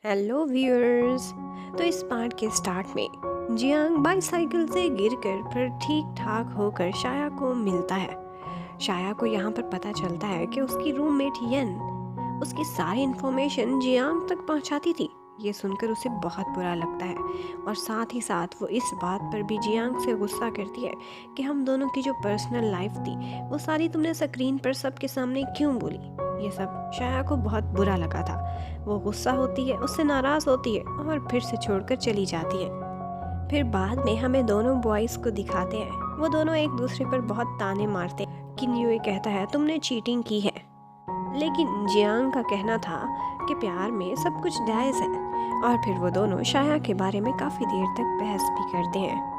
Hello viewers. तो इस part के स्टार्ट में जियांग बाईसाइकिल से गिरकर फिर ठीक ठाक होकर शाया को मिलता है। शाया को यहाँ पर पता चलता है कि उसकी रूममेट यन उसकी सारी इन्फॉर्मेशन जियांग तक पहुँचाती थी। ये सुनकर उसे बहुत बुरा लगता है और साथ ही साथ वो इस बात पर भी जियांग से गुस्सा करती है कि हम दोनों की जो पर्सनल लाइफ थी वो सारी तुमने स्क्रीन पर सबके सामने क्यों बोली। ये सब शाया को बहुत बुरा लगा था। वो गुस्सा होती है, उससे नाराज़ होती है और फिर से छोड़कर चली जाती है। फिर बाद में हमें दोनों बॉयज़ को दिखाते हैं। वो दोनों एक दूसरे पर बहुत ताने मारते हैं। किन यूए कहता है तुमने चीटिंग की है, लेकिन जियांग का कहना था कि प्यार में सब कुछ जायज़ है। और फिर वो दोनों शाया के बारे में काफ़ी देर तक बहस भी करते हैं।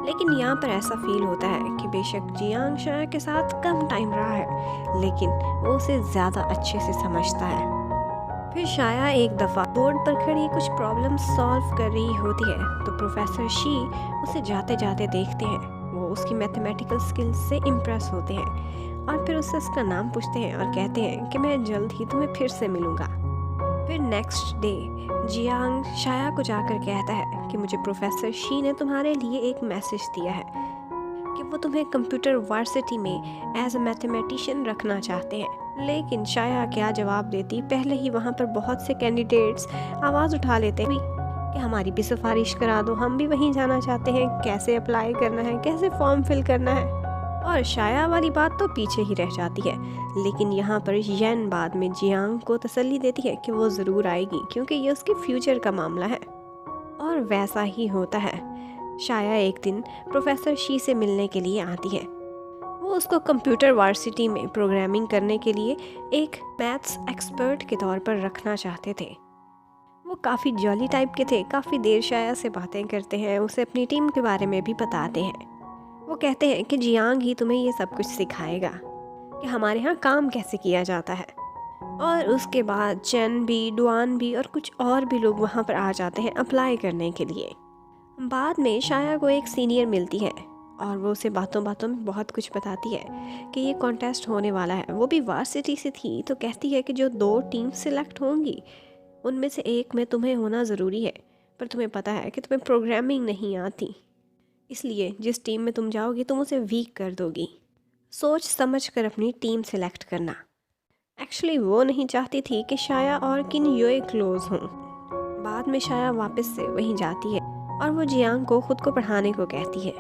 लेकिन यहाँ पर ऐसा फील होता है कि बेशक जियांग शाया के साथ कम टाइम रहा है, लेकिन वो उसे ज़्यादा अच्छे से समझता है। फिर शाया एक दफ़ा बोर्ड पर खड़ी कुछ प्रॉब्लम सॉल्व कर रही होती है तो प्रोफेसर शी उसे जाते जाते देखते हैं। वो उसकी मैथमेटिकल स्किल्स से इम्प्रेस होते हैं और फिर उससे उसका नाम पूछते हैं और कहते हैं कि मैं जल्द ही तुम्हें फिर से मिलूँगा। फिर नेक्स्ट डे जियांग शाया को जाकर कहता है कि मुझे प्रोफेसर शी ने तुम्हारे लिए एक मैसेज दिया है कि वो तुम्हें कंप्यूटर वार्सिटी में एज अ मैथमेटिशियन रखना चाहते हैं। लेकिन शाया क्या जवाब देती, पहले ही वहाँ पर बहुत से कैंडिडेट्स आवाज़ उठा लेते हैं कि हमारी भी सिफारिश करा दो, हम भी वहीं जाना चाहते हैं, कैसे अप्लाई करना है, कैसे फॉर्म फिल करना है। और शाया वाली बात तो पीछे ही रह जाती है। लेकिन यहाँ पर येन बाद में जियांग को तसल्ली देती है कि वो ज़रूर आएगी क्योंकि ये उसके फ्यूचर का मामला है। और वैसा ही होता है। शाया एक दिन प्रोफेसर शी से मिलने के लिए आती है। वो उसको कंप्यूटर वार्सिटी में प्रोग्रामिंग करने के लिए एक मैथ्स एक्सपर्ट के तौर पर रखना चाहते थे। वो काफ़ी जॉली टाइप के थे, काफ़ी देर शाया से बातें करते हैं, उसे अपनी टीम के बारे में भी बताते हैं। वो कहते हैं कि जियांग ही तुम्हें ये सब कुछ सिखाएगा कि हमारे यहाँ काम कैसे किया जाता है। और उसके बाद चेन भी, डुआन भी और कुछ और भी लोग वहाँ पर आ जाते हैं अप्लाई करने के लिए। बाद में शाया को एक सीनियर मिलती है और वो उसे बातों बातों में बहुत कुछ बताती है कि ये कॉन्टेस्ट होने वाला है। वो भी वार्सिटी से थी तो कहती है कि जो 2 टीम सिलेक्ट होंगी उनमें से एक में तुम्हें होना ज़रूरी है, पर तुम्हें पता है कि तुम्हें प्रोग्रामिंग नहीं आती, इसलिए जिस टीम में तुम जाओगी तुम उसे वीक कर दोगी। सोच समझ कर अपनी टीम सिलेक्ट करना। एक्चुअली वो नहीं चाहती थी कि शाया और किन यूए क्लोज हों। बाद में शाया वापस से वहीं जाती है और वो जियांग को खुद को पढ़ाने को कहती है।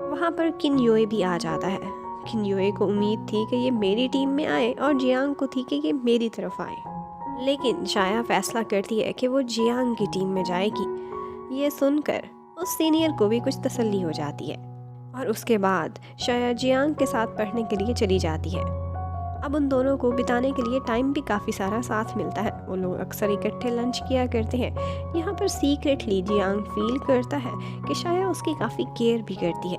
वहाँ पर किन यूए भी आ जाता है। किन यूए को उम्मीद थी कि ये मेरी टीम में आए और जियांग को थी कि ये मेरी तरफ आए, लेकिन शाया फैसला करती है कि वो जियांग की टीम में जाएगी। ये सुनकर उस सीनियर को भी कुछ तसल्ली हो जाती है और उसके बाद शाया जियांग के साथ पढ़ने के लिए चली जाती है। अब उन दोनों को बिताने के लिए टाइम भी काफ़ी सारा साथ मिलता है। वो लोग अक्सर इकट्ठे लंच किया करते हैं। यहाँ पर सीक्रेटली जियांग फील करता है कि शाया उसकी काफ़ी केयर भी करती है।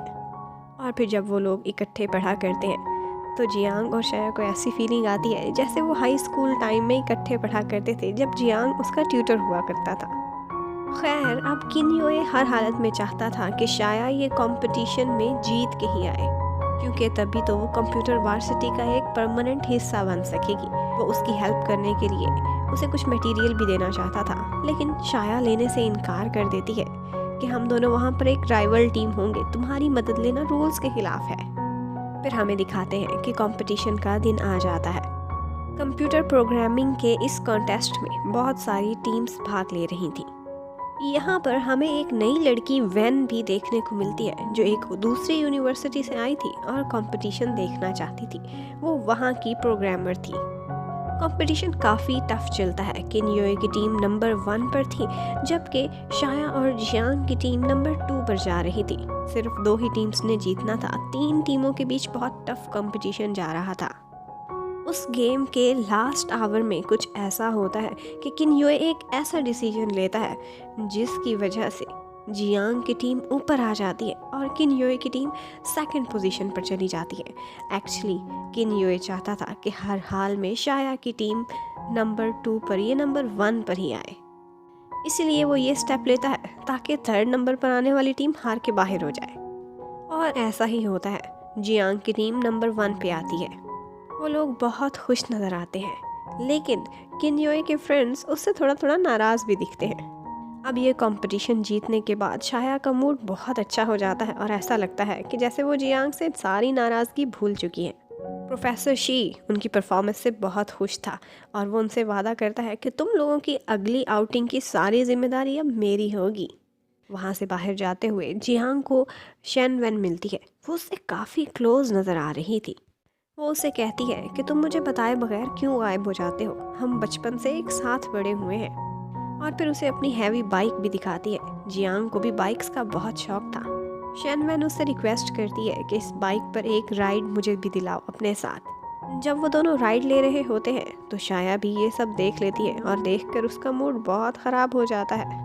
और फिर जब वो लोग इकट्ठे पढ़ा करते हैं तो जियांग और शाया को ऐसी फीलिंग आती है जैसे वो हाई स्कूल टाइम में इकट्ठे पढ़ा करते थे जब जियांग उसका ट्यूटर हुआ करता था। खैर, अब किन यूए हर हालत में चाहता था कि शाया ये कंपटीशन में जीत के ही आए, क्योंकि तभी तो वो कंप्यूटर वार्सिटी का एक परमानेंट हिस्सा बन सकेगी। वो उसकी हेल्प करने के लिए उसे कुछ मटेरियल भी देना चाहता था, लेकिन शाया लेने से इनकार कर देती है कि हम दोनों वहाँ पर एक राइवल टीम होंगे, तुम्हारी मदद लेना रूल्स के खिलाफ है। फिर हमें दिखाते हैं कि कंपटीशन का दिन आ जाता है। कंप्यूटर प्रोग्रामिंग के इस कॉन्टेस्ट में बहुत सारी टीम्स भाग ले रही थी। यहाँ पर हमें एक नई लड़की वैन भी देखने को मिलती है जो एक दूसरी यूनिवर्सिटी से आई थी और कंपटीशन देखना चाहती थी। वो वहाँ की प्रोग्रामर थी। कंपटीशन काफ़ी टफ चलता है। किन यूए की टीम नंबर 1 पर थी जबकि शाया और जियांग की टीम नंबर 2 पर जा रही थी। सिर्फ 2 ही टीम्स ने जीतना था। 3 टीमों के बीच बहुत टफ कंपटीशन जा रहा था। उस गेम के लास्ट आवर में कुछ ऐसा होता है कि किन यूए एक ऐसा डिसीजन लेता है जिसकी वजह से जियांग की टीम ऊपर आ जाती है और किन यूए की टीम सेकंड पोजीशन पर चली जाती है। एक्चुअली किन यूए चाहता था कि हर हाल में शाया की टीम नंबर 2 पर, ये नंबर 1 पर ही आए, इसलिए वो ये स्टेप लेता है ताकि 3rd नंबर पर आने वाली टीम हार के बाहर हो जाए। और ऐसा ही होता है। जियांग की टीम नंबर 1 पे आती है। वो लोग बहुत खुश नज़र आते हैं, लेकिन किन योए के फ्रेंड्स उससे थोड़ा थोड़ा नाराज़ भी दिखते हैं। अब ये कंपटीशन जीतने के बाद शाया का मूड बहुत अच्छा हो जाता है और ऐसा लगता है कि जैसे वो जियांग से सारी नाराज़गी भूल चुकी है। प्रोफेसर शी उनकी परफॉर्मेंस से बहुत खुश था और वो उनसे वादा करता है कि तुम लोगों की अगली आउटिंग की सारी जिम्मेदारी अब मेरी होगी। वहाँ से बाहर जाते हुए जियांग को शेन वेन मिलती है। वो उससे काफ़ी क्लोज नज़र आ रही थी। वो उसे कहती है कि तुम मुझे बताए बगैर क्यों गायब हो जाते हो, हम बचपन से एक साथ बड़े हुए हैं। और फिर उसे अपनी हैवी बाइक भी दिखाती है। जियांग को भी बाइक्स का बहुत शौक था। शेनवेन उससे रिक्वेस्ट करती है कि इस बाइक पर एक राइड मुझे भी दिलाओ अपने साथ। जब वो दोनों राइड ले रहे होते हैं तो शाया भी ये सब देख लेती है और देखकर उसका मूड बहुत ख़राब हो जाता है।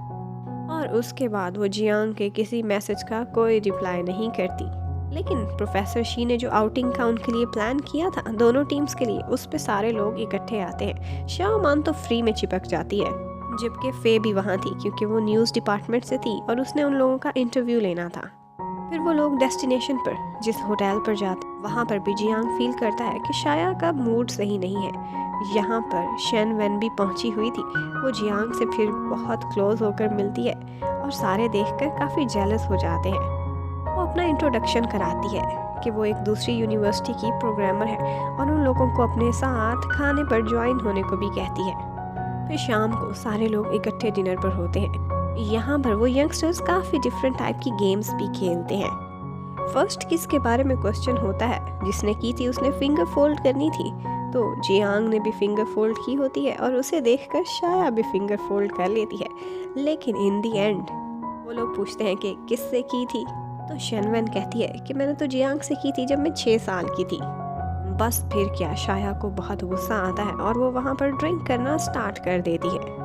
और उसके बाद वो जियांग के किसी मैसेज का कोई रिप्लाई नहीं करती। लेकिन प्रोफेसर शी ने जो आउटिंग का उनके लिए प्लान किया था दोनों टीम्स के लिए, उस पे सारे लोग इकट्ठे आते हैं। शाओ मान तो फ्री में चिपक जाती है, जबकि फे भी वहाँ थी क्योंकि वो न्यूज़ डिपार्टमेंट से थी और उसने उन लोगों का इंटरव्यू लेना था। फिर वो लोग डेस्टिनेशन पर जिस होटल पर जाते वहाँ पर भी जियांग फील करता है कि शाया का मूड सही नहीं है। यहाँ पर शेन वेन भी पहुँची हुई थी। वो जियांग से फिर बहुत क्लोज होकर मिलती है और सारे देखकर काफ़ी जेलस हो जाते हैं। वो अपना इंट्रोडक्शन कराती है कि वो एक दूसरी यूनिवर्सिटी की प्रोग्रामर है और उन लोगों को अपने साथ खाने पर ज्वाइन होने को भी कहती है। फिर शाम को सारे लोग इकट्ठे डिनर पर होते हैं। यहाँ पर वो यंगस्टर्स काफ़ी डिफरेंट टाइप की गेम्स भी खेलते हैं। फर्स्ट किस के बारे में क्वेश्चन होता है। जिसने की थी उसने फिंगर फोल्ड करनी थी, तो जियांग ने भी फिंगर फोल्ड की होती है और उसे देखकर शाया भी फिंगर फोल्ड कर लेती है। लेकिन इन दी एंड वो लोग पूछते हैं कि किससे की थी, तो शेनवेन कहती है कि मैंने तो जियांग से की थी जब मैं 6 साल की थी। बस फिर क्या, शाया को बहुत गुस्सा आता है और वो वहाँ पर ड्रिंक करना स्टार्ट कर देती है।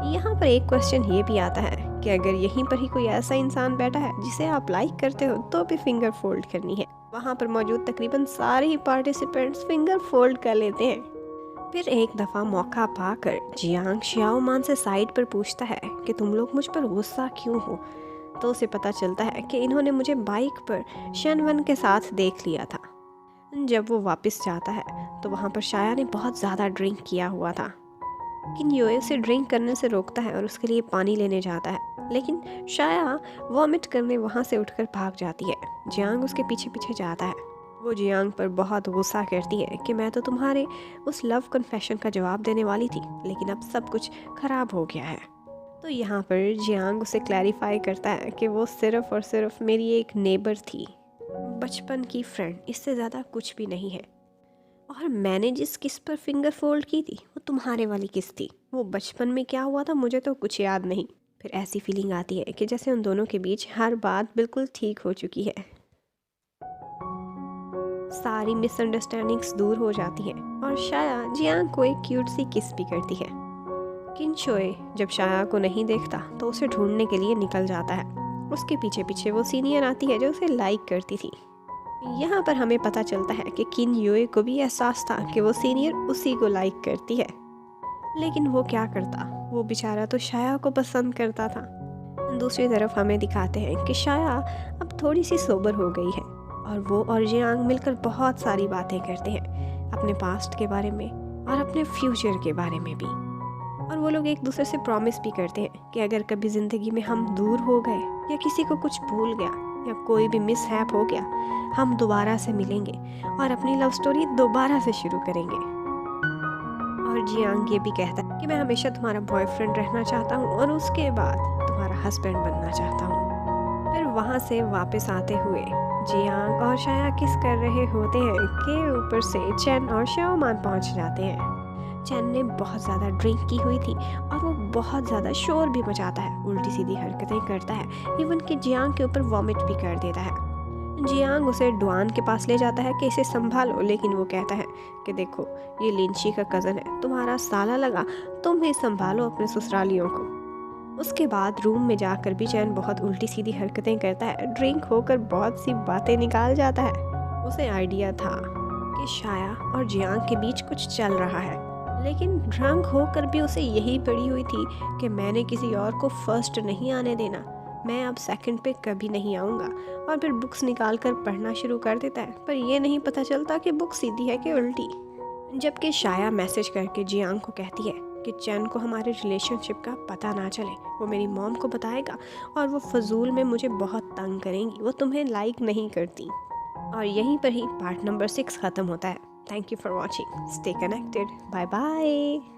यहाँ पर एक क्वेश्चन ये भी आता है कि अगर यहीं पर ही कोई ऐसा इंसान बैठा है जिसे आप लाइक करते हो तो भी फिंगर फोल्ड करनी है। वहाँ पर मौजूद तकरीबन सारे ही पार्टिसिपेंट्स फिंगर फोल्ड कर लेते हैं। फिर एक दफ़ा मौका पाकर जियांग श्याओ मान से साइड पर पूछता है कि तुम लोग मुझ पर गुस्सा क्यों हो। तो उसे पता चलता है कि इन्होंने मुझे बाइक पर शेनवन के साथ देख लिया था। जब वो वापस जाता है तो वहाँ पर शाया ने बहुत ज़्यादा ड्रिंक किया हुआ था। किन योए उसे ड्रिंक करने से रोकता है और उसके लिए पानी लेने जाता है, लेकिन शाया वॉमिट करने वहाँ से उठकर भाग जाती है। जियांग उसके पीछे पीछे जाता है। वो जियांग पर बहुत गुस्सा करती है कि मैं तो तुम्हारे उस लव कन्फेशन का जवाब देने वाली थी, लेकिन अब सब कुछ खराब हो गया है। तो यहाँ पर जियांग उसे क्लैरिफाई करता है कि वो सिर्फ और सिर्फ मेरी एक नेबर थी, बचपन की फ्रेंड, इससे ज़्यादा कुछ भी नहीं है। और मैंने जिस किस पर फिंगर फोल्ड की थी वो तुम्हारे वाली किस थी। वो बचपन में क्या हुआ था मुझे तो कुछ याद नहीं। फिर ऐसी फीलिंग आती है कि जैसे उन दोनों के बीच हर बात बिल्कुल ठीक हो चुकी है। सारी मिसअंडरस्टैंडिंग्स दूर हो जाती हैं और शाया जियांग को एक क्यूट सी किस भी करती है। किन शोए जब शाया को नहीं देखता तो उसे ढूंढने के लिए निकल जाता है। उसके पीछे पीछे वो सीनियर आती है जो उसे लाइक करती थी। यहाँ पर हमें पता चलता है कि किन योए को भी एहसास था कि वो सीनियर उसी को लाइक करती है, लेकिन वो क्या करता, वो बेचारा तो शाया को पसंद करता था। दूसरी तरफ हमें दिखाते हैं कि शाया अब थोड़ी सी सोबर हो गई है और वो और जियांग मिलकर बहुत सारी बातें करते हैं अपने पास्ट के बारे में और अपने फ्यूचर के बारे में भी। और वो लोग एक दूसरे से प्रॉमिस भी करते हैं कि अगर कभी ज़िंदगी में हम दूर हो गए या किसी को कुछ भूल गया या कोई भी मिसहैप हो गया, हम दोबारा से मिलेंगे और अपनी लव स्टोरी दोबारा से शुरू करेंगे। और जियांग ये भी कहता है कि मैं हमेशा तुम्हारा बॉयफ्रेंड रहना चाहता हूँ और उसके बाद तुम्हारा हस्बैंड बनना चाहता हूँ। फिर वहाँ से वापस आते हुए जियांग और शाया किस कर रहे होते हैं कि ऊपर से चेन और श्याओमान पहुँच जाते हैं। चैन ने बहुत ज़्यादा ड्रिंक की हुई थी और वो बहुत ज़्यादा शोर भी मचाता है, उल्टी सीधी हरकतें करता है, इवन कि जियांग के ऊपर वॉमिट भी कर देता है। जियांग उसे डुआन के पास ले जाता है कि इसे संभालो, लेकिन वो कहता है कि देखो ये लिंची का कज़न है, तुम्हारा साला लगा, तुम ही संभालो अपने ससुरालियों को। उसके बाद रूम में जाकर भी चैन बहुत उल्टी सीधी हरकतें करता है, ड्रिंक होकर बहुत सी बातें निकाल जाता है। उसे आइडिया था कि शाया और जियांग के बीच कुछ चल रहा है, लेकिन ड्रंक होकर भी उसे यही पड़ी हुई थी कि मैंने किसी और को फर्स्ट नहीं आने देना, मैं अब सेकंड पे कभी नहीं आऊँगा। और फिर बुक्स निकाल कर पढ़ना शुरू कर देता है, पर ये नहीं पता चलता कि बुक सीधी है कि उल्टी। जबकि शाया मैसेज करके जियांग को कहती है कि चैन को हमारे रिलेशनशिप का पता ना चले। वो मेरी मॉम को बताएगा और वो फजूल में मुझे बहुत तंग करेंगी, वो तुम्हें लाइक नहीं करती। और यहीं पर ही पार्ट नंबर 6 ख़त्म होता है। Thank you for watching. Stay connected. Bye bye.